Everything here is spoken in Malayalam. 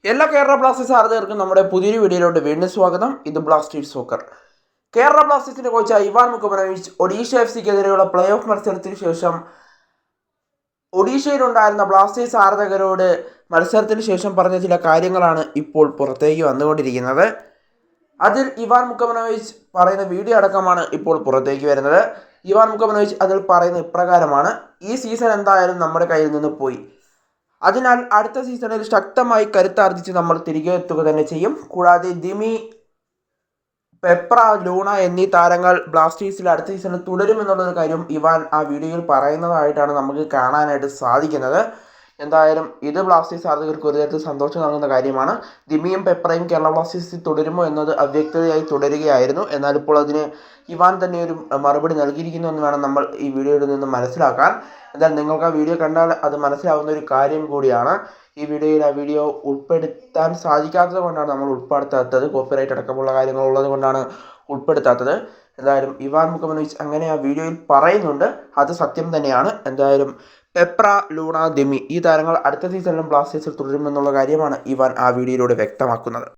എല്ലാ കേരള ബ്ലാസ്റ്റേഴ്സ് ആരാധകർക്കും നമ്മുടെ പുതിയൊരു വീഡിയോയിലോട്ട് വീണ്ടും സ്വാഗതം. ഇത് ബ്ലാസ്റ്റേഴ്സ് സോക്കർ. കേരള ബ്ലാസ്റ്റേഴ്സിന്റെ കോച്ചായ ഇവാൻ മുക്കമനോവിച്ച് ഒഡീഷ FC-ക്കെതിരെയുള്ള പ്ലേ ഓഫ് മത്സരത്തിന് ശേഷം ഒഡീഷയിലുണ്ടായിരുന്ന ബ്ലാസ്റ്റേഴ്സ് ആരാധകരോട് മത്സരത്തിന് ശേഷം പറഞ്ഞ ചില കാര്യങ്ങളാണ് ഇപ്പോൾ പുറത്തേക്ക് വന്നുകൊണ്ടിരിക്കുന്നത്. അതിൽ ഇവാൻ മുക്കമനോവിച്ച് പറയുന്ന വീഡിയോ അടക്കമാണ് ഇപ്പോൾ പുറത്തേക്ക് വരുന്നത്. ഇവാൻ മുക്കമനോവിച്ച് അതിൽ പറയുന്ന ഇപ്രകാരമാണ്: ഈ സീസൺ എന്തായാലും നമ്മുടെ കയ്യിൽ നിന്ന് പോയി, അതിനാൽ അടുത്ത സീസണിൽ ശക്തമായി കരുത്താർജിച്ച് നമ്മൾ തിരികെ എത്തുക തന്നെ ചെയ്യും. കൂടാതെ ദിമി, പെപ്ര, ലൂണ എന്നീ താരങ്ങൾ ബ്ലാസ്റ്റേഴ്സിൽ അടുത്ത സീസണിൽ തുടരുമെന്നുള്ളൊരു കാര്യം ഇവാൻ ആ വീഡിയോയിൽ പറയുന്നതായിട്ടാണ് നമുക്ക് കാണാനായിട്ട് സാധിക്കുന്നത്. എന്തായാലും ഇത് ബ്ലാസ്റ്റേഴ്സ് ആരാധകർക്ക് ഒരു തരത്തിൽ സന്തോഷം നൽകുന്ന കാര്യമാണ്. ദിമിയും പെപ്രയും കേരള ബ്ലാസ്റ്റേഴ്സിൽ തുടരുമോ എന്നത് അവ്യക്തതയായി തുടരുകയായിരുന്നു. എന്നാൽ ഇപ്പോൾ അതിന് ഇവാൻ തന്നെ ഒരു മറുപടി നൽകിയിരിക്കുന്നു എന്ന് വേണം നമ്മൾ ഈ വീഡിയോയിൽ നിന്ന് മനസ്സിലാക്കാൻ. എന്നാൽ നിങ്ങൾക്ക് ആ വീഡിയോ കണ്ടാൽ അത് മനസ്സിലാവുന്ന ഒരു കാര്യം കൂടിയാണ്. ഈ വീഡിയോയിൽ ആ വീഡിയോ ഉൾപ്പെടുത്താൻ സാധിക്കാത്തത് കൊണ്ടാണ് നമ്മൾ ഉൾപ്പെടുത്താത്തത്. കോപ്പിറൈറ്റ് അടക്കമുള്ള കാര്യങ്ങൾ ഉള്ളത് കൊണ്ടാണ് ഉൾപ്പെടുത്താത്തത്. എന്തായാലും ഇവാൻ മുക്കമനോവിച്ച് അങ്ങനെ ആ വീഡിയോയിൽ പറയുന്നുണ്ട്, അത് സത്യം തന്നെയാണ്. എന്തായാലും പെപ്ര, ലൂണ, ദിമി ഈ താരങ്ങൾ അടുത്ത സീസണിലും ബ്ലാസ്റ്റേഴ്സിൽ തുടരുമെന്നുള്ള കാര്യമാണ് ഇവാൻ ആ വീഡിയോയിലൂടെ വ്യക്തമാക്കുന്നത്.